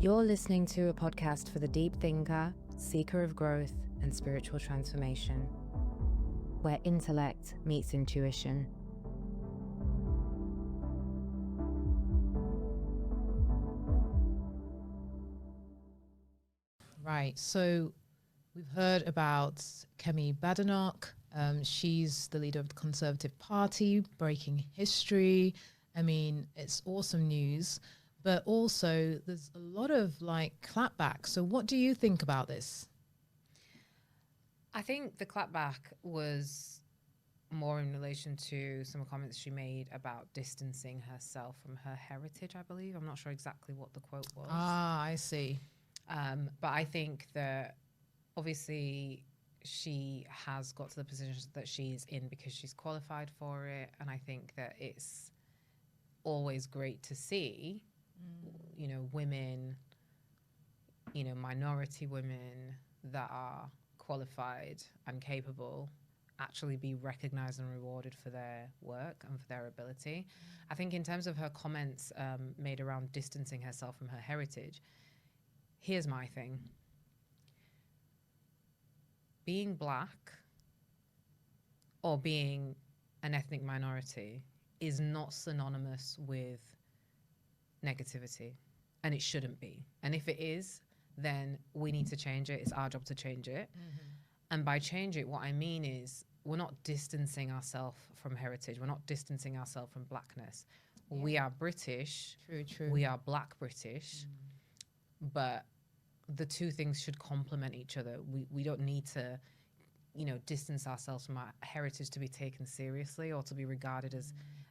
You're listening to a podcast for the deep thinker, seeker of growth and spiritual transformation, where intellect meets intuition. Right, so we've heard about Kemi Badenoch. She's the leader of the Conservative Party, breaking history. I mean, it's awesome news, but also there's a lot of clapback. So what do you think about this? I think the clapback was more in relation to some comments she made about distancing herself from her heritage, I believe. I'm not sure exactly what the quote was. Ah, I see. But I think that obviously she has got to the position that she's in because she's qualified for it. And I think that it's always great to see, women, minority women that are qualified and capable actually be recognized and rewarded for their work and for their ability. I think in terms of her comments made around distancing herself from her heritage, here's my thing. Being black or being an ethnic minority is not synonymous with negativity, and it shouldn't be. And if it is, then we need to change it. It's our job to change it. Mm-hmm. And by change it, what I mean is we're not distancing ourselves from heritage. We're not distancing ourselves from blackness. Yeah. We are British. True. We are Black British. But the two things should complement each other. We don't need to, distance ourselves from our heritage to be taken seriously or to be regarded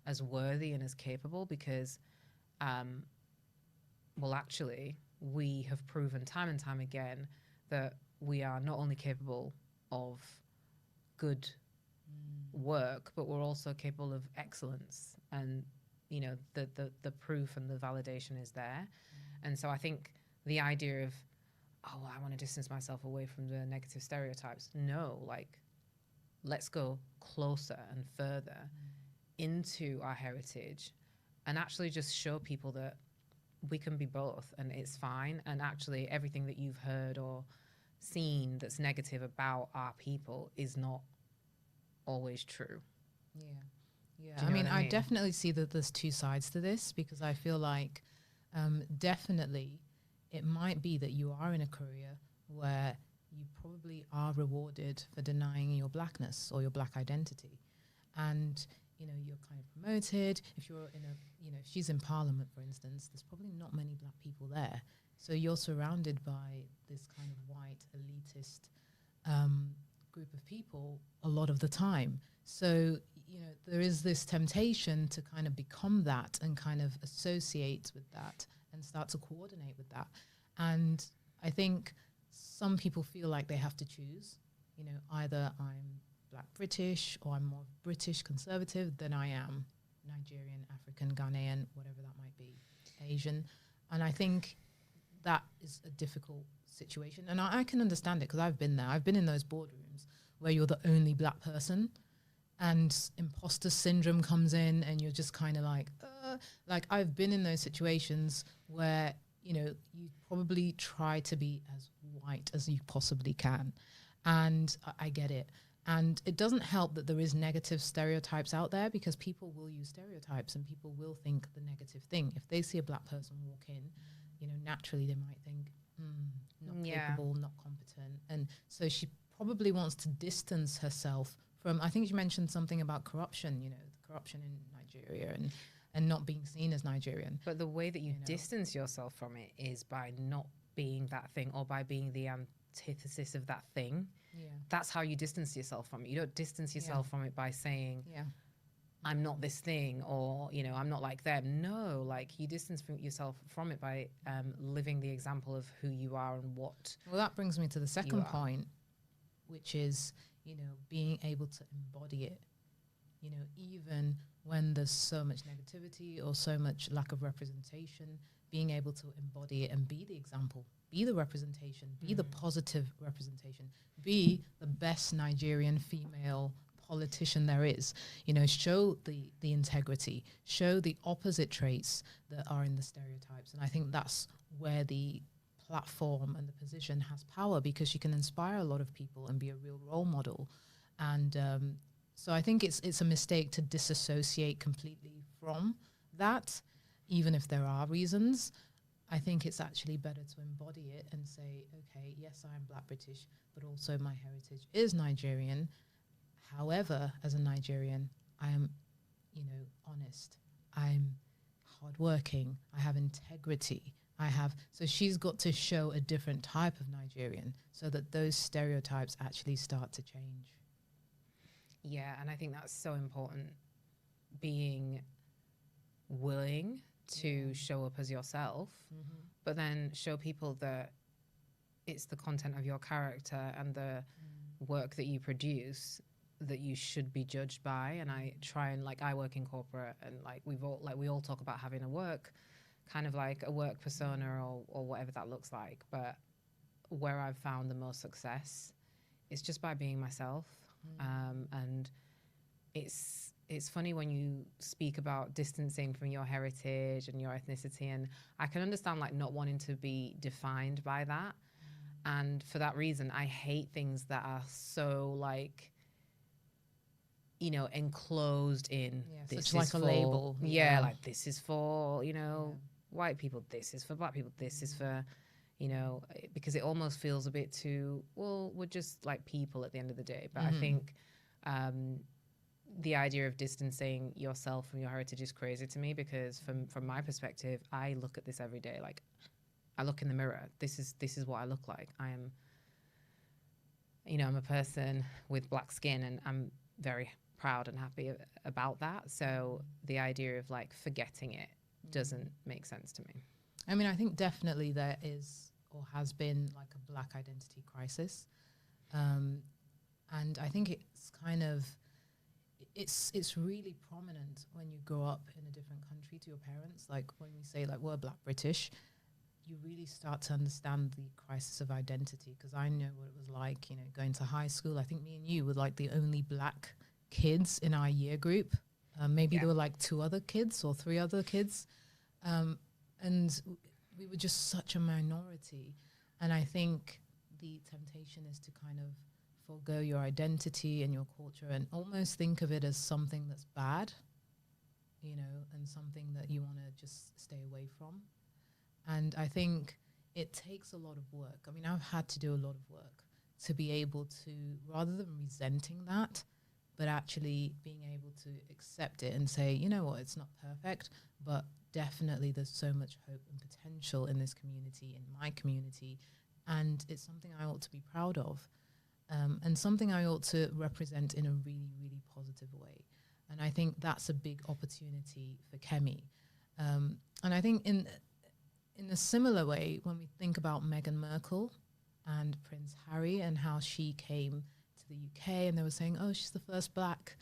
as worthy and as capable because, actually, we have proven time and time again that we are not only capable of good work, but we're also capable of excellence. And, the proof and the validation is there. And so I think the idea of, I want to distance myself away from the negative stereotypes. No, let's go closer and further into our heritage and actually just show people that we can be both and it's fine. And actually everything that you've heard or seen that's negative about our people is not always true. Yeah. I mean, I definitely see that there's two sides to this because I feel like definitely it might be that you are in a career where you probably are rewarded for denying your blackness or your black identity. And, you're kind of promoted. If you're in if she's in parliament, for instance, there's probably not many black people there. So you're surrounded by this kind of white elitist group of people a lot of the time. So, there is this temptation to kind of become that and kind of associate with that and start to coordinate with that. And I think some people feel like they have to choose, either I'm Black British or I'm more British conservative than I am Nigerian, African, Ghanaian, whatever that might be, Asian. And I think that is a difficult situation. And I can understand it because I've been there. I've been in those boardrooms where you're the only black person and imposter syndrome comes in and you're just kind of like I've been in those situations where, you probably try to be as white as you possibly can. And I get it. And it doesn't help that there is negative stereotypes out there because people will use stereotypes and people will think the negative thing. If they see a black person walk in, naturally they might think, not capable, not competent. And so she probably wants to distance herself from, I think you mentioned something about corruption, the corruption in Nigeria and not being seen as Nigerian. But the way that you distance yourself from it is by not being that thing or by being the antithesis of that thing. Yeah. That's how you distance yourself from it. You don't distance yourself from it by saying, I'm not this thing or, I'm not like them. No, you distance yourself from it by living the example of who you are and what. Well, that brings me to the second point, which is, being able to embody it, even when there's so much negativity or so much lack of representation, being able to embody it and be the example, be the representation, be the positive representation, be the best Nigerian female politician there is. Show the integrity, show the opposite traits that are in the stereotypes. And I think that's where the platform and the position has power, because you can inspire a lot of people and be a real role model. And so I think it's a mistake to disassociate completely from that, even if there are reasons. I think it's actually better to embody it and say, okay, yes, I'm Black British, but also my heritage is Nigerian. However, as a Nigerian, I am, honest. I'm hardworking. I have integrity. So she's got to show a different type of Nigerian so that those stereotypes actually start to change. Yeah, and I think that's so important, being willing to show up as yourself, but then show people that it's the content of your character and the work that you produce that you should be judged by. And I try and, I work in corporate, and we all talk about having a work persona or whatever that looks like. But where I've found the most success is just by being myself. And it's funny when you speak about distancing from your heritage and your ethnicity, and I can understand not wanting to be defined by that. And for that reason, I hate things that are so enclosed in this such is a for, label. This is for, white people, this is for Black people, this is for, because it almost feels a bit too, well, we're just people at the end of the day. But I think the idea of distancing yourself from your heritage is crazy to me, because from my perspective, I look at this every day. I look in the mirror. This is what I look like. I am, I'm a person with Black skin, and I'm very proud and happy about that. So the idea of forgetting it doesn't make sense to me. I mean, I think definitely there is or has been a Black identity crisis. And I think it's it's really prominent when you grow up in a different country to your parents. When we say we're Black British, you really start to understand the crisis of identity. Because I know what it was like, going to high school. I think me and you were the only Black kids in our year group. Maybe there were 2 other kids or 3 other kids. And we were just such a minority. And I think the temptation is to kind of forego your identity and your culture and almost think of it as something that's bad, and something that you want to just stay away from. And I think it takes a lot of work. I mean, I've had to do a lot of work to be able to, rather than resenting that, but actually being able to accept it and say, you know what, it's not perfect, but definitely there's so much hope and potential in this community, in my community, and it's something I ought to be proud of, and something I ought to represent in a really, really positive way. And I think that's a big opportunity for Kemi. And I think in a similar way, when we think about Meghan Markle and Prince Harry and how she came to the UK, and they were saying, oh, she's the first Black,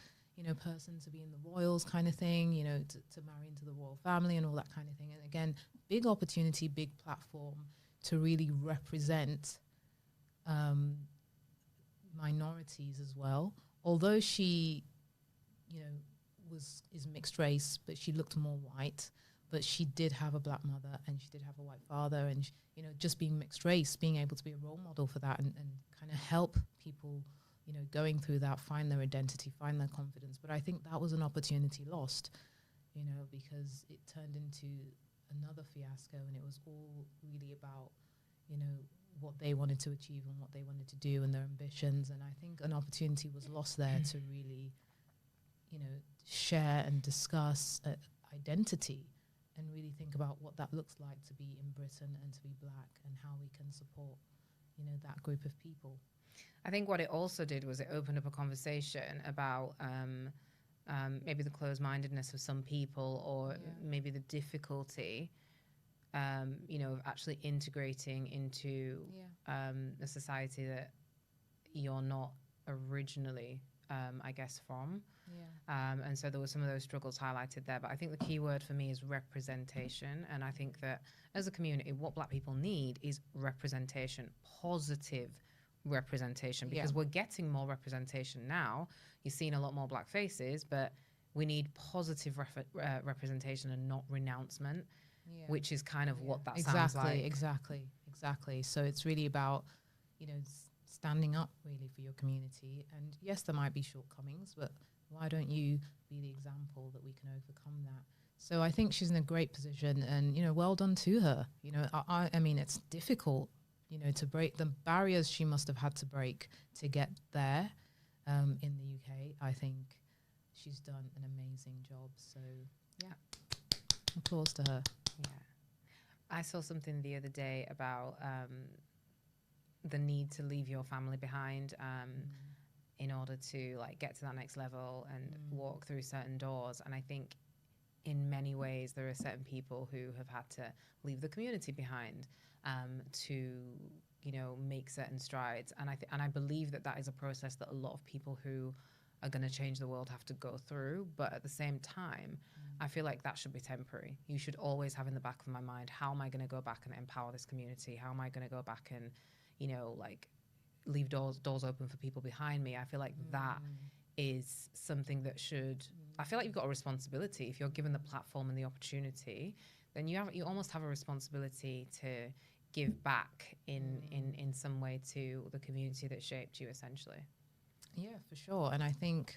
person to be in the royals kind of thing, to marry into the royal family and all that kind of thing. And again, big opportunity, big platform to really represent minorities as well. Although she, is mixed race, but she looked more white. But she did have a Black mother and she did have a white father, and just being mixed race, being able to be a role model for that and kind of help people, going through that, find their identity, find their confidence. But I think that was an opportunity lost, because it turned into another fiasco, and it was all really about, what they wanted to achieve and what they wanted to do and their ambitions. And I think an opportunity was lost there to really, share and discuss identity and really think about what that looks like to be in Britain and to be Black, and how we can support, that group of people. I think what it also did was it opened up a conversation about maybe the closed-mindedness of some people, or maybe the difficulty, of actually integrating into a society that you're not originally, I guess, from. And so there were some of those struggles highlighted there. But I think the key word for me is representation. And I think that as a community, what Black people need is representation, positive representation, because we're getting more representation now. You're seeing a lot more black faces, but we need positive representation and not renouncement, which is kind of what that sounds like. Exactly. So it's really about, standing up really for your community. And yes, there might be shortcomings, but why don't you be the example that we can overcome that? So I think she's in a great position, and, well done to her. I mean, it's difficult, to break the barriers she must have had to break to get there in the UK. I think she's done an amazing job. So, yeah, applause to her. Yeah. I saw something the other day about the need to leave your family behind in order to get to that next level and walk through certain doors. And I think in many ways there are certain people who have had to leave the community behind to make certain strides. And I believe that is a process that a lot of people who are going to change the world have to go through. But at the same time, I feel like that should be temporary. You should always have in the back of my mind, how am I going to go back and empower this community? How am I going to go back and, leave doors open for people behind me? I feel like that is something that should, I feel like you've got a responsibility. If you're given the platform and the opportunity, then you almost have a responsibility to give back in some way to the community that shaped you, essentially. Yeah, for sure. And I think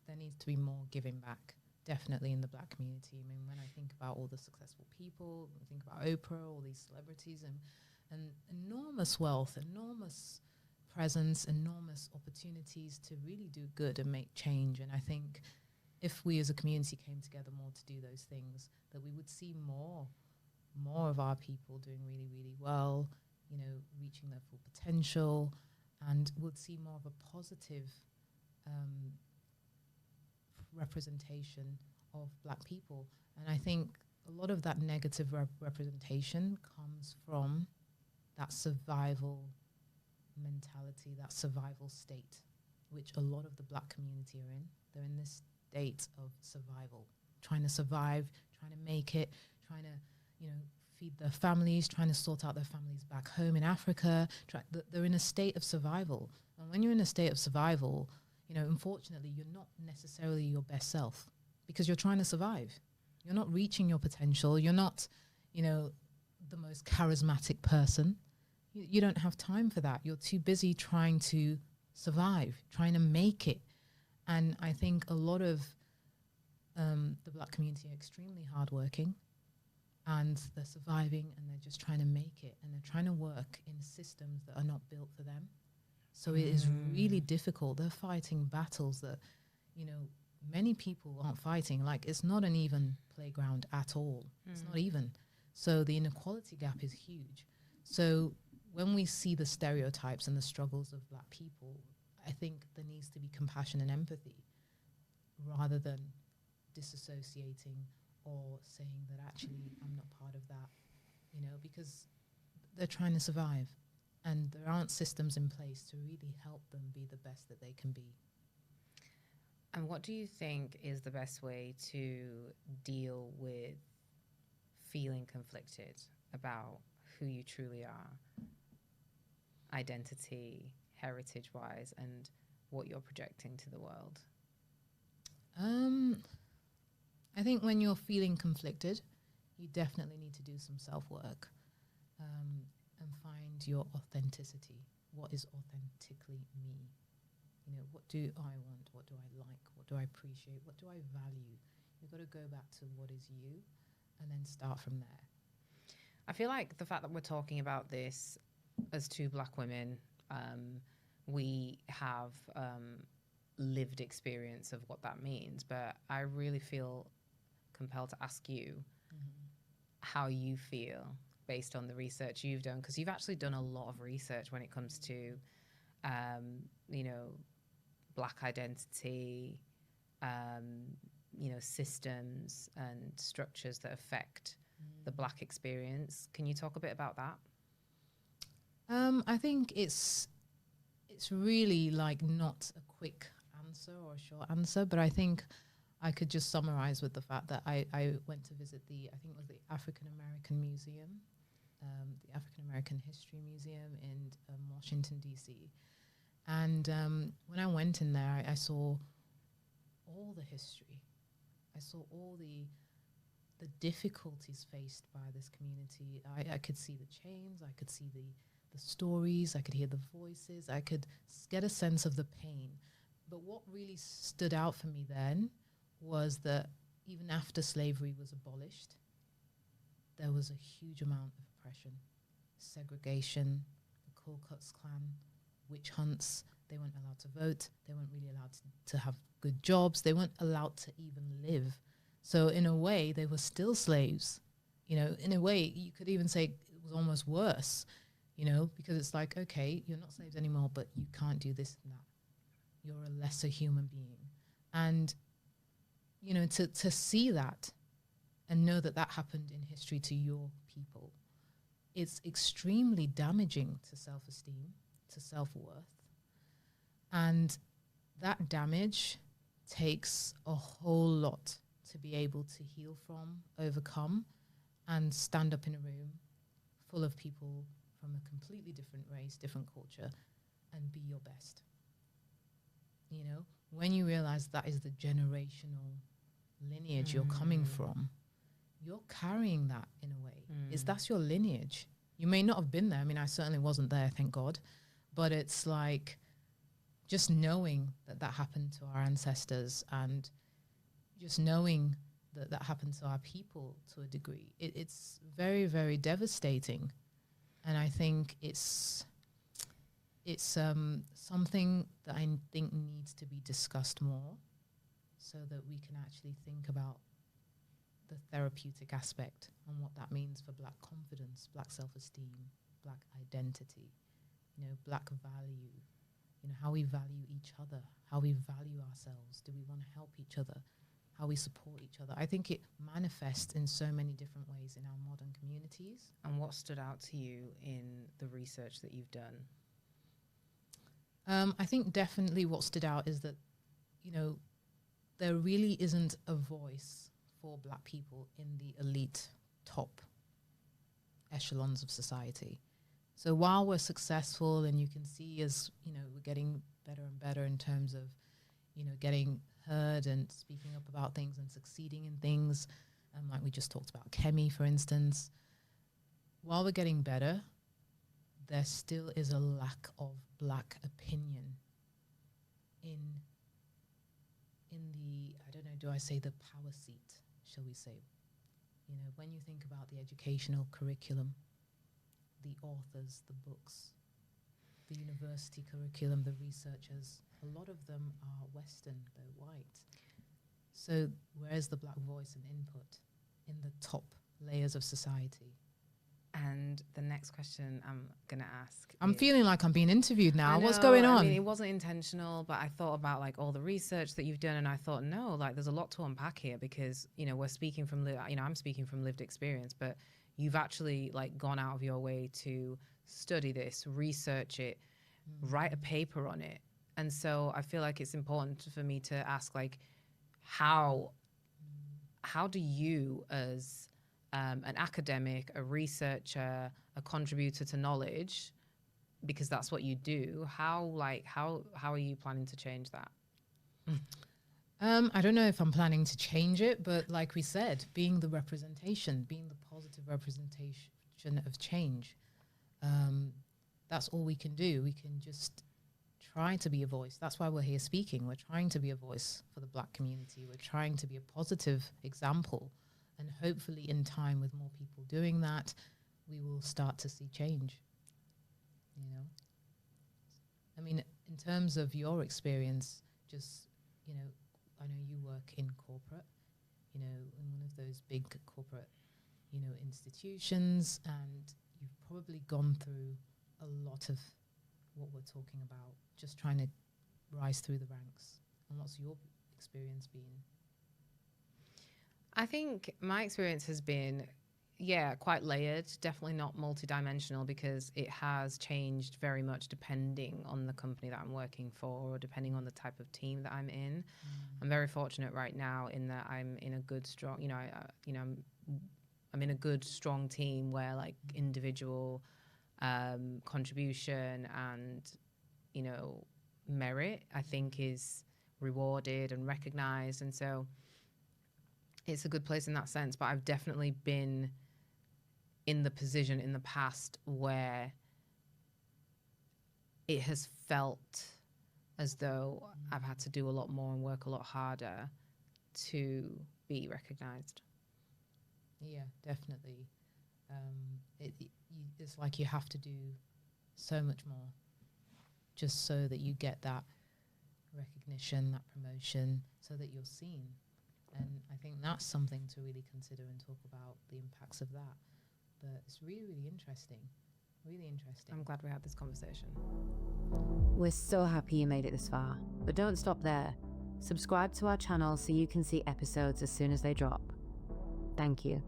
there needs to be more giving back, definitely, in the black community. I mean, when I think about all the successful people, I think about Oprah, all these celebrities, and enormous wealth, enormous presence, enormous opportunities to really do good and make change. And I think if we as a community came together more to do those things, that we would see more of our people doing really, really well, reaching their full potential, and would see more of a positive representation of black people. And I think a lot of that negative representation comes from that survival mentality, that survival state, which a lot of the black community are in. They're in this state of survival, trying to survive, trying to make it, trying to, feed their families, trying to sort out their families back home in Africa. They're in a state of survival. And when you're in a state of survival, unfortunately, you're not necessarily your best self because you're trying to survive. You're not reaching your potential. You're not, the most charismatic person. You don't have time for that. You're too busy trying to survive, trying to make it. And I think a lot of the black community are extremely hardworking, and they're surviving, and they're just trying to make it, and they're trying to work in systems that are not built for them. So it is really difficult. They're fighting battles that, many people aren't fighting. Like, it's not an even playground at all. It's not even. So the inequality gap is huge. So when we see the stereotypes and the struggles of black people, I think there needs to be compassion and empathy rather than disassociating or saying that actually I'm not part of that, because they're trying to survive and there aren't systems in place to really help them be the best that they can be. And what do you think is the best way to deal with feeling conflicted about who you truly are, identity, heritage-wise, and what you're projecting to the world? I think when you're feeling conflicted, you definitely need to do some self-work and find your authenticity. What is authentically me? What do I want? What do I like? What do I appreciate? What do I value? You've got to go back to what is you and then start from there. I feel like the fact that we're talking about this as two black women, we have lived experience of what that means, but I really feel compelled to ask you how you feel based on the research you've done, because you've actually done a lot of research when it comes to black identity, systems and structures that affect the black experience. Can you talk a bit about that? I think it's really not a quick answer or a short answer, but I think I could just summarize with the fact that I went to visit I think it was the African American Museum, the African American History Museum in Washington, D.C. And when I went in there, I saw all the history. I saw all the difficulties faced by this community. I could see the chains, I could see the stories, I could hear the voices, I could get a sense of the pain. But what really stood out for me then was that even after slavery was abolished, there was a huge amount of oppression, segregation, the Ku Klux Klan, witch hunts. They weren't allowed to vote. They weren't really allowed to have good jobs. They weren't allowed to even live. So in a way, they were still slaves. You know, in a way, you could even say it was almost worse, you know, because it's like, okay, you're not slaves anymore, but you can't do this and that. You're a lesser human being. And, you know, to see that and know that that happened in history to your people, it's extremely damaging to self-esteem, to self-worth. And that damage takes a whole lot to be able to heal from, overcome, and stand up in a room full of people from a completely different race, different culture, and be your best. You know, when you realize that is the generational lineage you're coming from, you're carrying that in a way. That's your lineage. You may not have been there. I mean, I certainly wasn't there, thank God. But it's like just knowing that that happened to our ancestors, and just knowing that that happened to our people to a degree, it's very, very devastating. And I think it's something that I think needs to be discussed more, so that we can actually think about the therapeutic aspect and what that means for Black confidence, Black self-esteem, Black identity, you know, Black value, you know, how we value each other, how we value ourselves. Do we want to help each other? How we support each other. I think it manifests in so many different ways in our modern communities. And what stood out to you in the research that you've done? I think definitely what stood out is that, you know, there really isn't a voice for Black people in the elite top echelons of society. So while we're successful, and you can see as, you know, we're getting better and better in terms of, you know, getting heard and speaking up about things and succeeding in things, like we just talked about Kemi, for instance, while we're getting better, there still is a lack of Black opinion in the, I don't know, do I say the power seat, shall we say? You know, when you think about the educational curriculum, the authors, the books, the university curriculum, the researchers, a lot of them are Western, they're white. So where's the Black voice and input in the top layers of society? And the next question I'm going to ask. I'm feeling like I'm being interviewed now. What's going on? I mean, it wasn't intentional, but I thought about like all the research that you've done, and I thought, no, like there's a lot to unpack here, because, you know, we're speaking from, you know, I'm speaking from lived experience, but you've actually like gone out of your way to study this, research it, write a paper on it. And so I feel like it's important for me to ask, like, how do you, as an academic, a researcher, a contributor to knowledge, because that's what you do, how are you planning to change that? I don't know if I'm planning to change it, but like we said, being the representation, being the positive representation of change, that's all we can do. We can just try to be a voice. That's why we're here speaking. We're trying to be a voice for the Black community. We're trying to be a positive example. And hopefully in time, with more people doing that, we will start to see change, you know? I mean, in terms of your experience, just, you know, I know you work in corporate, you know, in one of those big corporate, you know, institutions, and you've probably gone through a lot of what we're talking about, just trying to rise through the ranks. And what's your experience been? I think my experience has been, quite layered, definitely not multidimensional, because it has changed very much depending on the company that I'm working for, or depending on the type of team that I'm in. I'm very fortunate right now in that I'm in a good, strong, you know, I'm in a good, strong team where like individual contribution and, you know, merit, I think, is rewarded and recognized. And so it's a good place in that sense. But I've definitely been in the position in the past where it has felt as though I've had to do a lot more and work a lot harder to be recognized. Yeah, definitely. It's like you have to do so much more just so that you get that recognition, that promotion, so that you're seen. And I think that's something to really consider and talk about the impacts of that. But it's really, really interesting. Really interesting. I'm glad we had this conversation. We're so happy you made it this far, but don't stop there. Subscribe to our channel so you can see episodes as soon as they drop. Thank you.